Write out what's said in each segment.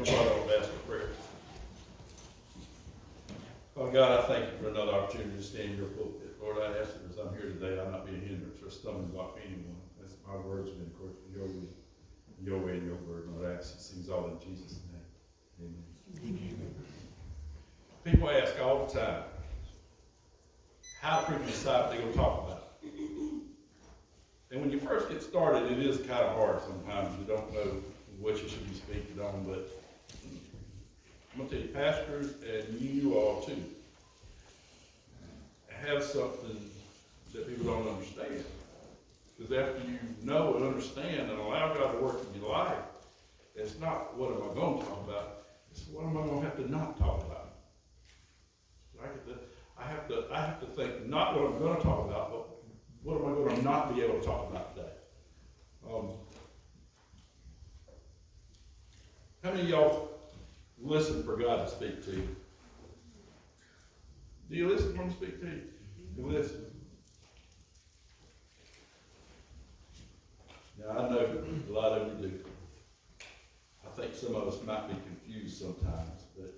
me start on a basket prayer. Father God, I thank you for another opportunity to stand in your pulpit. Lord, I ask that as I'm here today, I not be a hindrance or a stumbling block to anyone. As my words have been according to your way and your word. Lord, I ask these things all in Jesus' name. Amen. People ask all the time, how do preachers decide what they're going to talk about? And when you first get started, it is kind of hard sometimes. You don't know what you should be speaking on, but I'm going to tell you, pastors, and you all too, have something that people don't understand. Because after you know and understand and allow God to work in your life, it's not what am I going to talk about, it's what am I going to have to not talk about. I have to think not what I'm going to talk about, but what am I going to not be able to talk about today. How many of y'all listen for God to speak to you? Do you listen for him to speak to you? You listen. Now, I know a lot of you do. I think some of us might be confused sometimes, but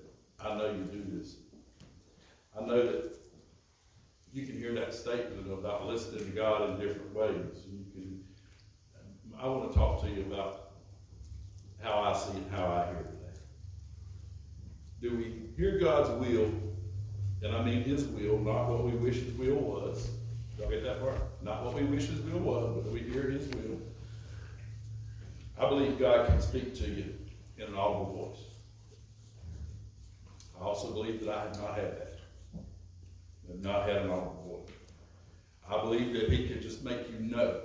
I know you do this. I know that you can hear that statement about listening to God in different ways. I want to talk to you about how I see it, how I hear it today. Do we hear God's will, and I mean his will, not what we wish his will was? Y'all get that part? Not what we wish his will was, but do we hear his will? I believe God can speak to you in an audible voice. I also believe that I have not had that. I have not had an audible voice. I believe that he can just make you know.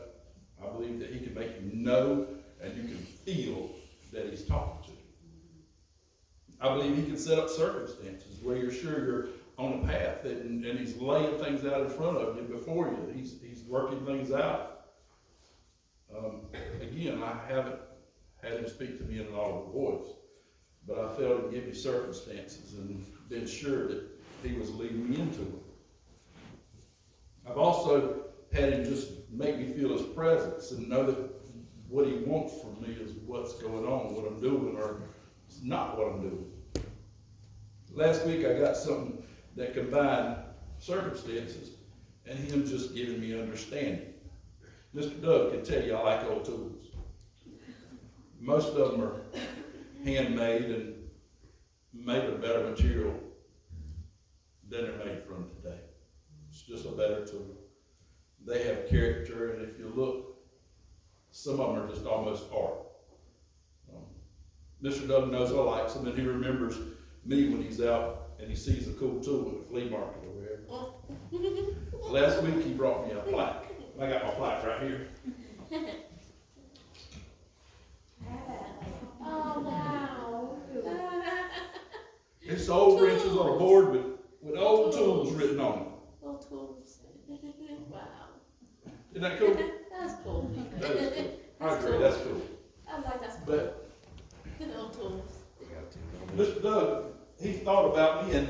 I believe that he can make you know and you can feel that he's talking to you. I believe he can set up circumstances where you're sure you're on a path and he's laying things out in front of you before you. He's working things out. Again, I haven't had him speak to me in an audible voice, but I felt him give me circumstances and been sure that he was leading me into them. I've also had him just make me feel his presence and know that what he wants from me is what's going on, what I'm doing, or it's not what I'm doing. Last week I got something that combined circumstances and him just giving me understanding. Mr. Doug can tell you I like old tools. Most of them are handmade and made of better material than they're made from today. It's just a better tool. They have character, and if you look, some of them are just almost art. Mr. Doug knows I like them, and he remembers me when he's out and he sees a cool tool at the flea market or wherever. Last week he brought me a plaque. I got my plaque right here. Oh, wow. It's old wrenches on a board with old tools written on them. Old tools. Wow. Isn't that cool? That's cool. That is cool. I agree, that's cool. I like that. But Old tools. Mr. Doug, he thought about me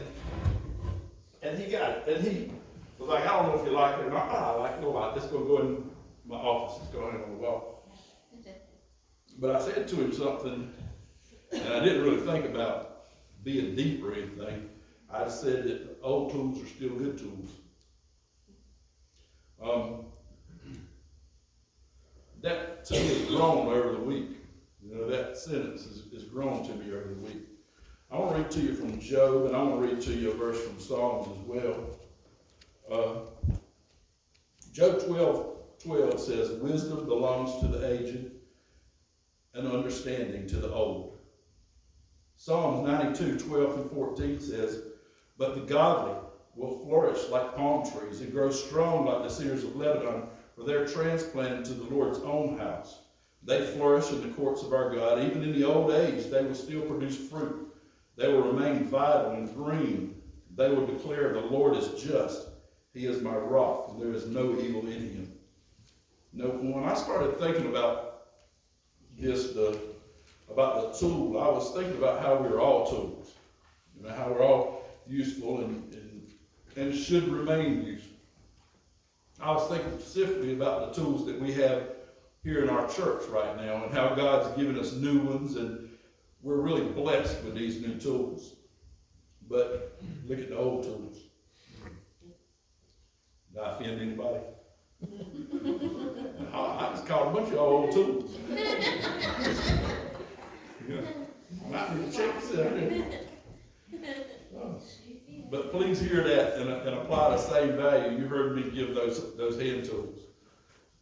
and he got it. And he was like, I don't know if you like it or not. I like it a lot. This is going to go in my office. It's going on the wall. But I said to him something, and I didn't really think about being deep or anything. I just said that old tools are still good tools. That to me has grown over the week. You know, that sentence is grown to me over the week. I want to read to you from Job, and I want to read to you a verse from Psalms as well. Job 12:12 says, wisdom belongs to the aged, and understanding to the old. Psalms 92:12-14 says, but the godly will flourish like palm trees and grow strong like the cedars of Lebanon, for they're transplanted to the Lord's own house. They flourish in the courts of our God. Even in the old age, they will still produce fruit. They will remain vital and green. They will declare, the Lord is just. He is my rock, and there is no evil in him. Now, when I started thinking about this, about the tool, I was thinking about how we're all tools. You know, how we're all useful and should remain useful. I was thinking specifically about the tools that we have here in our church right now and how God's given us new ones and we're really blessed with these new tools. But look at the old tools. Did I offend anybody? I just called a bunch of old tools. Yeah. Might need to check yourself. But please hear that and apply the same value. You heard me give those hand tools.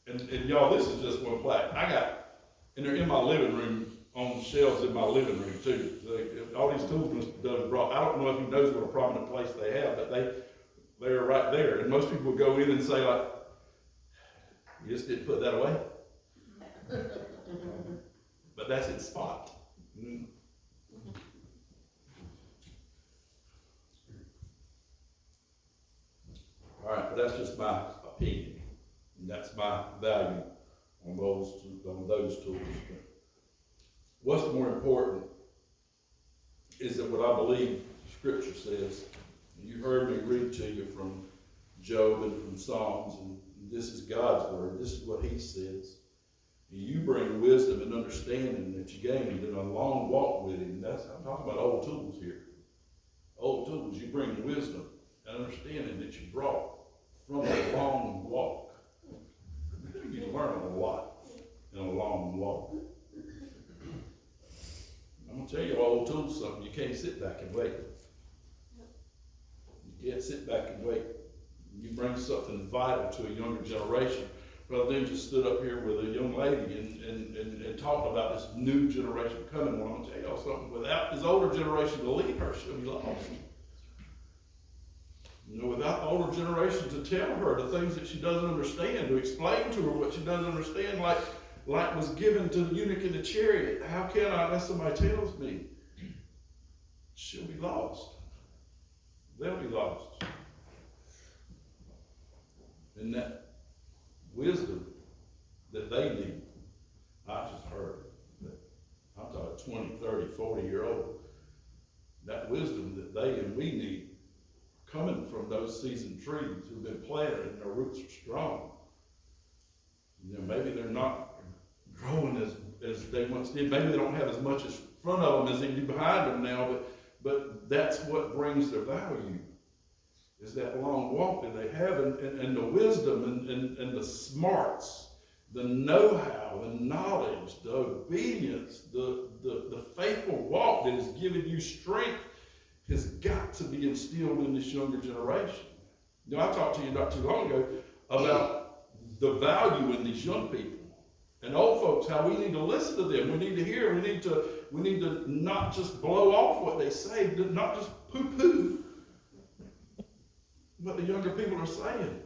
And y'all, this is just one plaque. And they're in my living room, on shelves in my living room too. All these tools Doug brought, I don't know if he knows what a prominent place they have, but they're right there. And most people go in and say like, you just didn't put that away? But that's its spot. All right, but that's just my opinion. And that's my value on those tools. What's more important is that what I believe Scripture says. You heard me read to you from Job and from Psalms, and this is God's word. This is what He says. You bring wisdom and understanding that you gained in a long walk with Him. I'm talking about old tools here. Old tools. You bring wisdom and understanding that you brought from a long walk. You learn a lot in a long walk. I'm going to tell you, old tools, something. You can't sit back and wait. You can't sit back and wait. You bring something vital to a younger generation. Brother Dean just stood up here with a young lady and talked about this new generation coming. Well, I'm going to tell y'all something. Without this older generation to lead her, she'll be lost. You know, without the older generation to tell her the things that she doesn't understand, to explain to her what she doesn't understand, like was given to the eunuch in the chariot. How can I, unless somebody tells me? She'll be lost. They'll be lost. And that wisdom that they need, I just heard that. I'm talking 20, 30, 40-year-old. That wisdom that they and we need, coming from those seasoned trees who've been planted and their roots are strong. You know, maybe they're not growing as they once did. Maybe they don't have as much in front of them as they do behind them now, but that's what brings their value, is that long walk that they have and the wisdom and the smarts, the know-how, the knowledge, the obedience, the faithful walk that has given you strength has got to be instilled in this younger generation. You know, I talked to you not too long ago about the value in these young people and old folks, how we need to listen to them. We need to hear. We need to not just blow off what they say, not just poo-poo what the younger people are saying,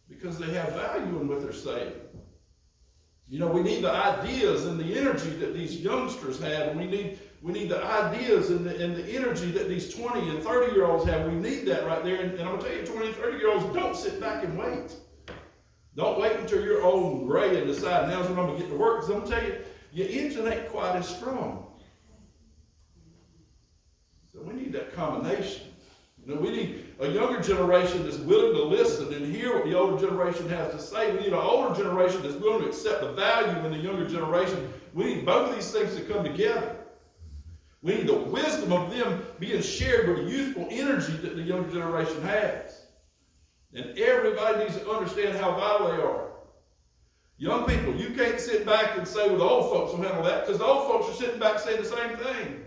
because they have value in what they're saying. You know, we need the ideas and the energy that these youngsters have, and we need the ideas and the energy that these 20 and 30-year-olds have. We need that right there. And I'm going to tell you, 20 and 30-year-olds, don't sit back and wait. Don't wait until you're old and gray and decide, now's when I'm going to get to work. Because I'm going to tell you, your engine ain't quite as strong. So we need that combination. You know, we need a younger generation that's willing to listen and hear what the older generation has to say. We need an older generation that's willing to accept the value in the younger generation. We need both of these things to come together. We need the wisdom of them being shared with the youthful energy that the younger generation has. And everybody needs to understand how vital they are. Young people, you can't sit back and say, well, the old folks will handle that, because the old folks are sitting back saying the same thing.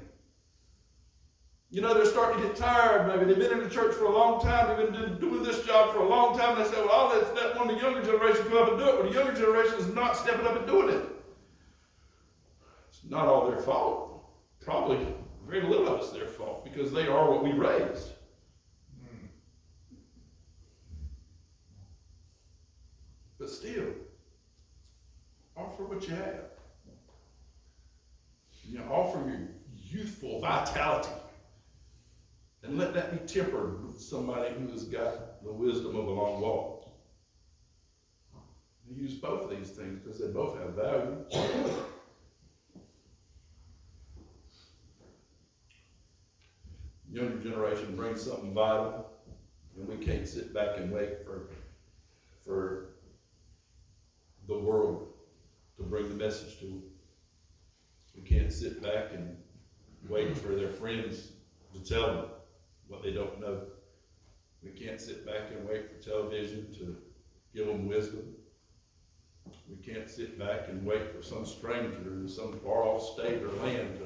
You know, they're starting to get tired, maybe. They've been in the church for a long time. They've been doing this job for a long time. They say, well, I'll let one of the younger generation come up and do it. But the younger generation is not stepping up and doing it. It's not all their fault. Probably very little of it's their fault, because they are what we raised. But still, offer what you have. You know, offer your youthful vitality. And let that be tempered with somebody who has got the wisdom of a long walk. You use both of these things because they both have value. Younger generation brings something vital, and we can't sit back and wait for the world to bring the message to them. We can't sit back and wait for their friends to tell them what they don't know. We can't sit back and wait for television to give them wisdom. We can't sit back and wait for some stranger in some far-off state or land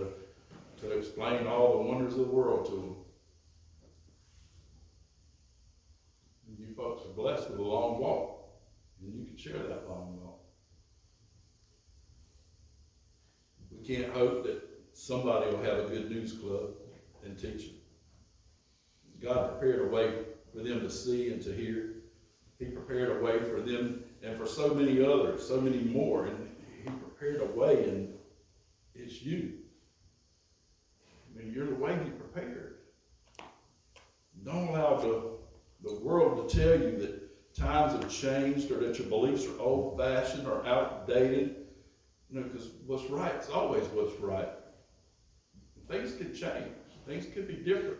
to explain all the wonders of the world to them. And you folks are blessed with a long walk, and you can share that long walk. We can't hope that somebody will have a good news club and teach them. God prepared a way for them to see and to hear. He prepared a way for them and for so many others, so many more. And he prepared a way, and it's you. I mean, you're the way he prepared. Don't allow the world to tell you that times have changed or that your beliefs are old-fashioned or outdated. You know, because what's right is always what's right. Things can change. Things could be different.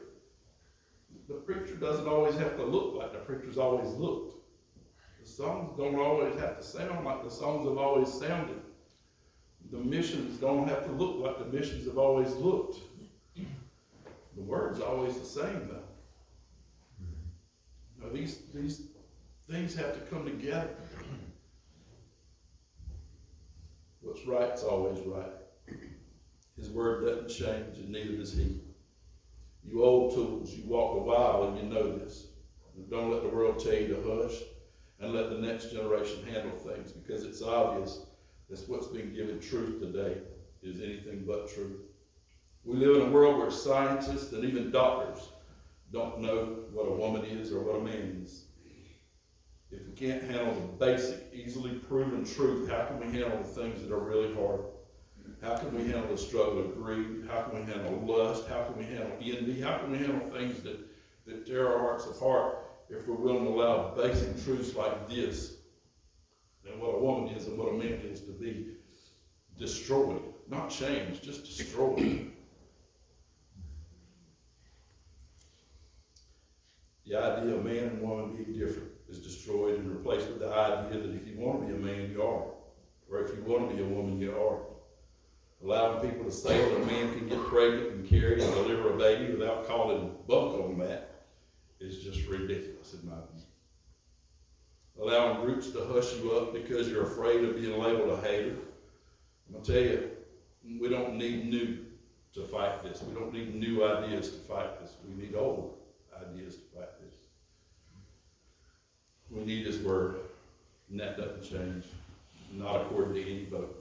The preacher doesn't always have to look like the preacher's always looked. The songs don't always have to sound like the songs have always sounded. The missions don't have to look like the missions have always looked. The word's always the same, though. You know, these things have to come together. What's right's always right. His word doesn't change, and neither does he. You old tools, you walk a while and you know this. Don't let the world tell you to hush, and let the next generation handle things, because it's obvious that what's being given truth today is anything but truth. We live in a world where scientists and even doctors don't know what a woman is or what a man is. If we can't handle the basic, easily proven truth, how can we handle the things that are really hard? How can we handle the struggle of greed? How can we handle lust? How can we handle envy? How can we handle things that tear our hearts apart if we're willing to allow basic truths like this, and what a woman is and what a man is, to be destroyed? Not changed, just destroyed. The idea of man and woman being different is destroyed and replaced with the idea that if you want to be a man, you are. Or if you want to be a woman, you are. Allowing people to say that a man can get pregnant and carry and deliver a baby without calling bunk on that is just ridiculous in my view. Allowing groups to hush you up because you're afraid of being labeled a hater. I'm going to tell you, we don't need new to fight this. We don't need new ideas to fight this. We need old ideas to fight this. We need his word, and that doesn't change, not according to any vote.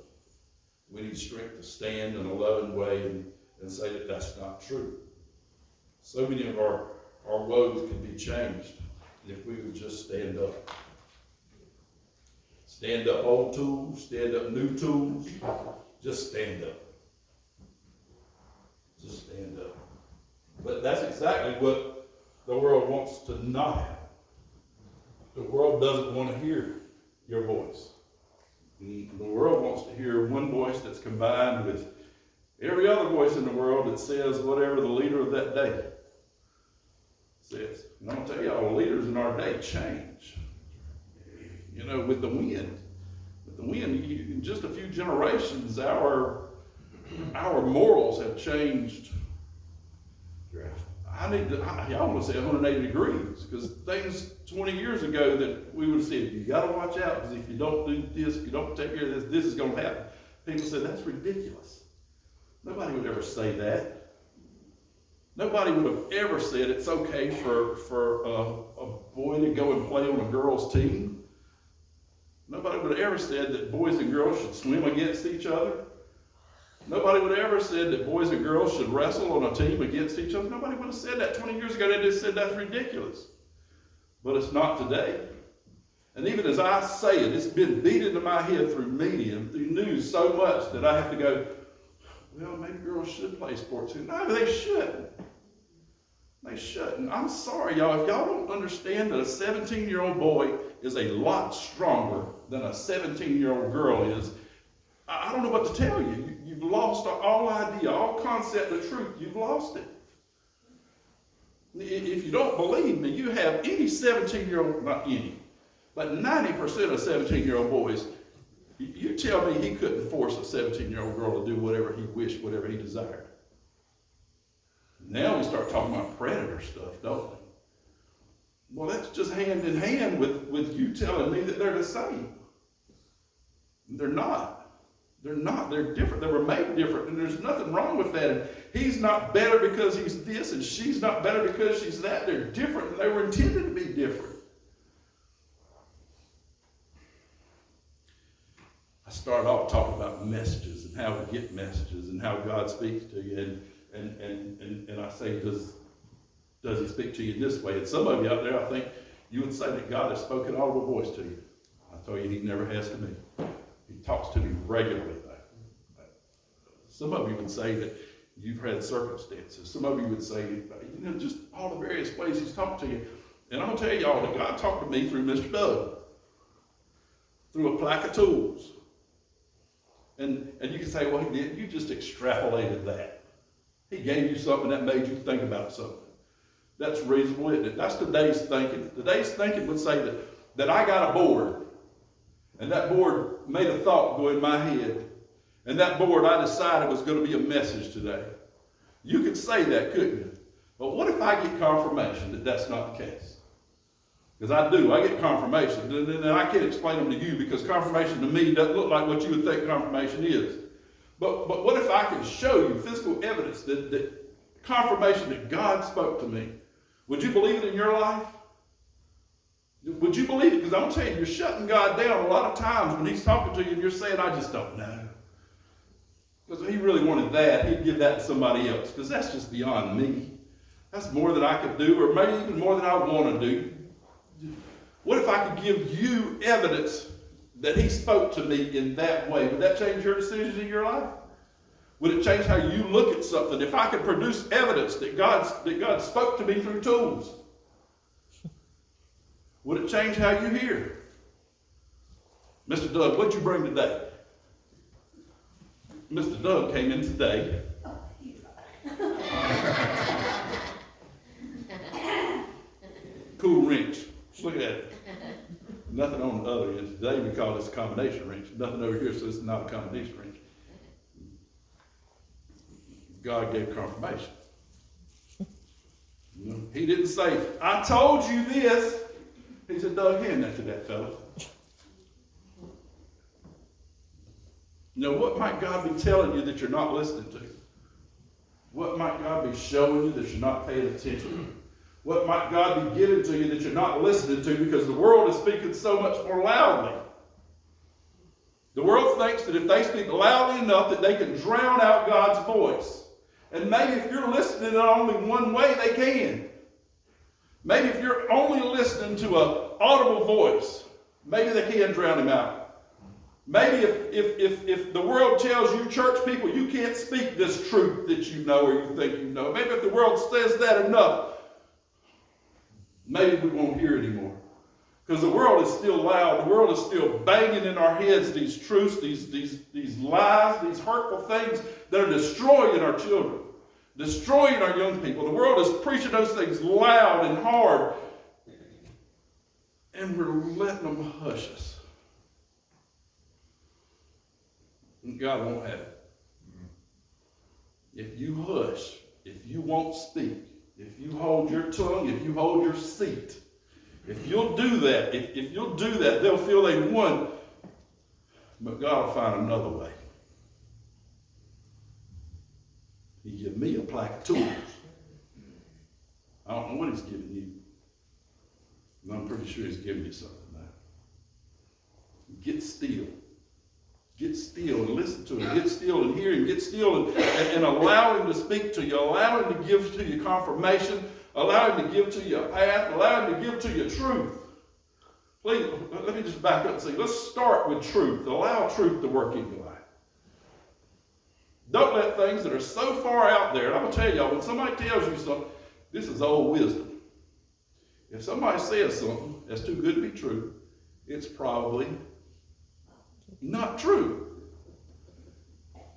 We need strength to stand in a loving way and say that that's not true. So many of our woes can be changed if we would just stand up. Stand up, old tools, stand up, new tools. Just stand up. Just stand up. But that's exactly what the world wants to not have. The world doesn't want to hear your voice. The world wants to hear one voice that's combined with every other voice in the world that says whatever the leader of that day says. And I'm going to tell y'all, leaders in our day change. You know, with the wind. With the wind, in just a few generations, our morals have changed. I almost say 180 degrees, because things 20 years ago that we would have said, you got to watch out, because if you don't do this, if you don't take care of this, this is going to happen. People said, that's ridiculous. Nobody would ever say that. Nobody would have ever said it's okay for a boy to go and play on a girl's team. Nobody would have ever said that boys and girls should swim against each other. Nobody would have ever said that boys and girls should wrestle on a team against each other. Nobody would have said that 20 years ago. They just said that's ridiculous. But it's not today. And even as I say it, it's been beat into my head through media and through news so much that I have to go, well, maybe girls should play sports. No, they shouldn't. They shouldn't. I'm sorry, y'all. If y'all don't understand that a 17-year-old boy is a lot stronger than a 17-year-old girl is, I don't know what to tell you. You've lost all idea, all concept of truth. You've lost it. If you don't believe me, you have any 17-year-old, not any, but 90% of 17-year-old boys You tell me he couldn't force a 17-year-old girl to do whatever he wished, whatever he desired. Now we start talking about predator stuff, don't we? Well, that's just hand in hand with you telling me that they're the same. They're not. They're not. They're different. They were made different, and there's nothing wrong with that. And he's not better because he's this, and she's not better because she's that. They're different, and they were intended to be different. I started off talking about messages and how to get messages and how God speaks to you. And I say, does he speak to you in this way? And some of you out there, I think you would say that God has spoken audible voice to you. I tell you, he never has to me. He talks to me regularly. Some of you would say that you've had circumstances. Some of you would say, just all the various ways he's talked to you. And I'm going to tell y'all that God talked to me through Mr. Doug, through a plaque of tools. And you can say, well, he did. You just extrapolated that. He gave you something that made you think about something. That's reasonable, isn't it? That's today's thinking. Today's thinking would say that I got a board, and that board made a thought go in my head, and that board I decided was going to be a message today. You could say that, couldn't you? But what if I get confirmation that that's not the case? Because I do. I get confirmation. And I can't explain them to you because confirmation to me doesn't look like what you would think confirmation is. But what if I can show you physical evidence that confirmation that God spoke to me? Would you believe it in your life? Would you believe it? Because I'm telling you, you're shutting God down a lot of times when he's talking to you and you're saying, I just don't know. Because if he really wanted that, he'd give that to somebody else. Because that's just beyond me. That's more than I could do, or maybe even more than I want to do. What if I could give you evidence that he spoke to me in that way? Would that change your decisions in your life? Would it change how you look at something? If I could produce evidence that God spoke to me through tools, would it change how you hear? Mr. Doug, what'd you bring today? Mr. Doug came in today. Cool wrench. Look at it. Nothing on the other end. Today we call this a combination wrench. Nothing over here, so it's not a combination wrench. God gave confirmation. He didn't say, I told you this. He said, Doug, hand that to that fellow. What might God be telling you that you're not listening to? What might God be showing you that you're not paying attention to? What might God be giving to you that you're not listening to because the world is speaking so much more loudly? The world thinks that if they speak loudly enough that they can drown out God's voice. And maybe if you're listening in only one way, they can. Maybe if you're only listening to an audible voice, maybe they can drown him out. Maybe if the world tells you, church people, you can't speak this truth that you know or you think you know. Maybe if the world says that enough, maybe we won't hear anymore. Because the world is still loud. The world is still banging in our heads these truths, these lies, these hurtful things that are destroying our children, destroying our young people. The world is preaching those things loud and hard. And we're letting them hush us. And God won't have it. If you hush, if you won't speak, if you hold your tongue, if you hold your seat, if you'll do that, if you'll do that, they'll feel they won. But God will find another way. He gave me a plaque of tools. I don't know what he's giving you. And I'm pretty sure he's giving you something now. Get still. Get still and listen to him. Get still and hear him. Get still and allow him to speak to you. Allow him to give to you confirmation. Allow him to give to you a path. Allow him to give to you truth. Please, let me just back up and say, let's start with truth. Allow truth to work in your life. Don't let things that are so far out there, and I'm going to tell y'all, when somebody tells you something, this is old wisdom. If somebody says something that's too good to be true, it's probably not true.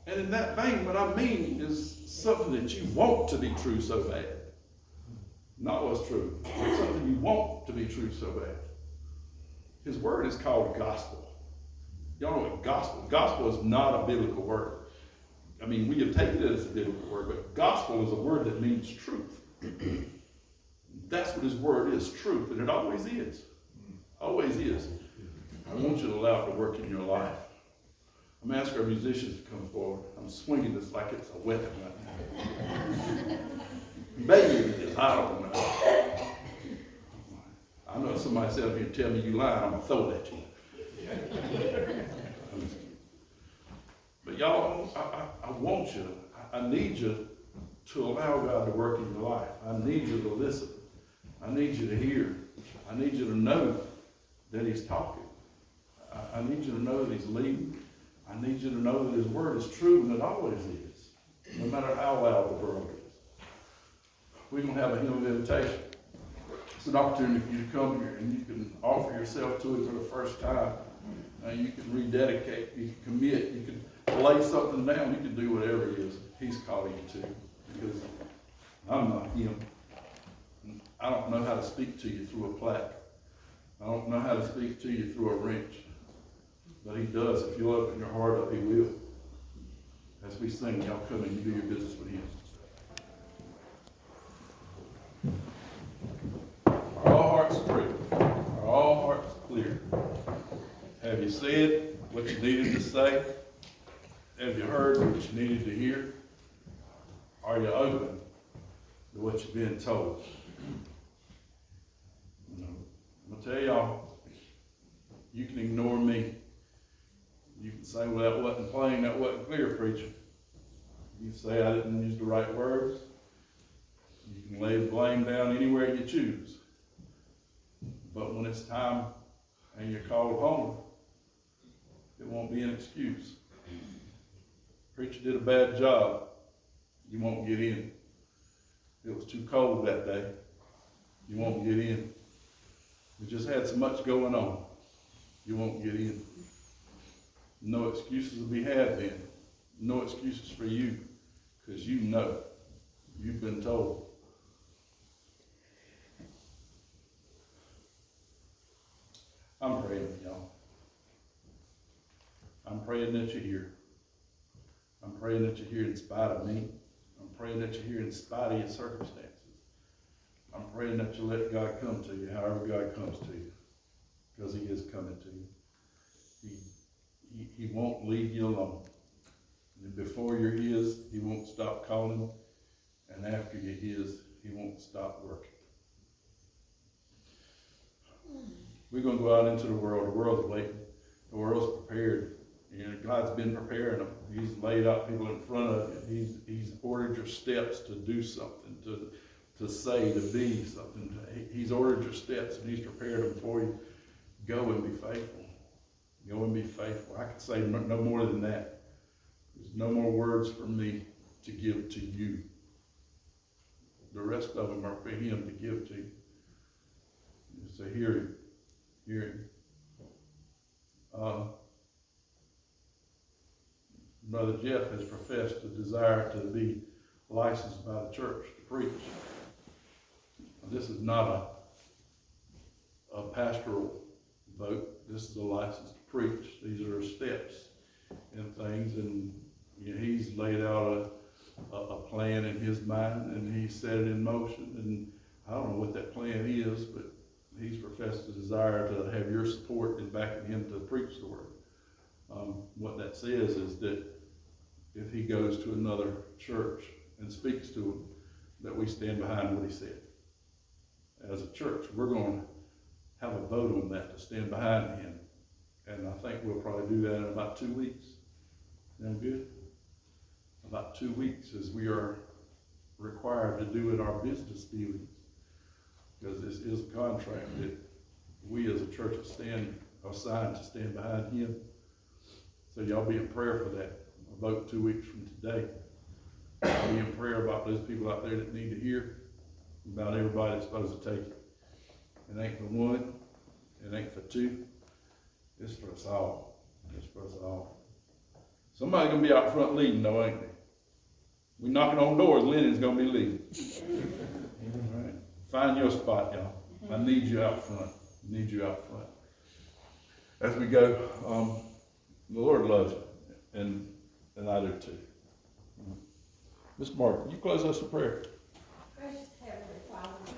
And in that vein, what I mean is something that you want to be true so bad. Not what's true. It's something you want to be true so bad. His word is called gospel. y'all know what gospel is not a biblical word. I mean, we have taken it as a biblical word, but gospel is a word that means truth. That's what his word is, truth, and it always is. Always is. I want you to allow it to work in your life. I'm going to ask our musicians to come forward. I'm swinging this like it's a weapon right now. Maybe it is. I don't know. I know if somebody said up here, tell me you lying, I'm going to throw it at you. But y'all, I want you, I need you to allow God to work in your life. I need you to listen. I need you to hear. I need you to know that he's talking. I need you to know that he's leading. I need you to know that his word is true, and it always is, no matter how loud the world is. We're going to have a hymn of invitation. It's an opportunity for you to come here, and you can offer yourself to it for the first time. You can rededicate, you can commit, you can lay something down, you can do whatever it is he's calling you to, because I'm not him. I don't know how to speak to you through a plaque. I don't know how to speak to you through a wrench. But he does. If you'll open your heart up, he will. As we sing, y'all come and you do your business with him. Are all hearts free? Are all hearts clear? Have you said what you needed to say? Have you heard what you needed to hear? Are you open to what you've been told? I'm going to tell y'all, you can ignore me. You can say, well, that wasn't plain, that wasn't clear, preacher. You can say I didn't use the right words. You can lay the blame down anywhere you choose. But when it's time and you're called home, it won't be an excuse. Preacher did a bad job. You won't get in. It was too cold that day. You won't get in. We just had so much going on. You won't get in. No excuses will be had then. No excuses for you, because you know. You've been told. I'm praying for y'all. I'm praying that you're here. I'm praying that you're here in spite of me. I'm praying that you're here in spite of your circumstances. I'm praying that you let God come to you, however God comes to you, because he is coming to you. He won't leave you alone. And before you're his, he won't stop calling. And after you're his, he won't stop working. We're going to go out into the world. The world's waiting. The world's prepared. You know, God's been preparing them. He's laid out people in front of you. He's ordered your steps to do something, to say, to be something. He's ordered your steps and he's prepared them for you. Go and be faithful. Go and be faithful. I can say no more than that. There's no more words for me to give to you. The rest of them are for him to give to you. So hear him. Hear him. Brother Jeff has professed a desire to be licensed by the church to preach. This is not a pastoral vote. This is a license to preach. These are steps and things, and you know, he's laid out a plan in his mind, and he set it in motion. And I don't know what that plan is, but he's professed a desire to have your support in backing him to preach the word. What that says is that if he goes to another church and speaks to them, that we stand behind what he said. As a church, we're going to have a vote on that to stand behind him. And I think we'll probably do that in about 2 weeks. Sound good? About 2 weeks, as we are required to do in our business dealings. Because this is a contract that we as a church are assigned to stand behind him. So y'all be in prayer for that. A vote 2 weeks from today. Be in prayer about those people out there that need to hear, about everybody that's supposed to take it. It ain't for one, it ain't for two, it's for us all. It's for us all. Somebody's gonna be out front leading though, ain't they? We knocking on doors, Lennon's gonna be leading. All right. Find your spot, y'all. I need you out front. I need you out front. As we go, The Lord loves you, and I do too. Miss Mark, you close us in prayer. Gracious Heavenly Father, we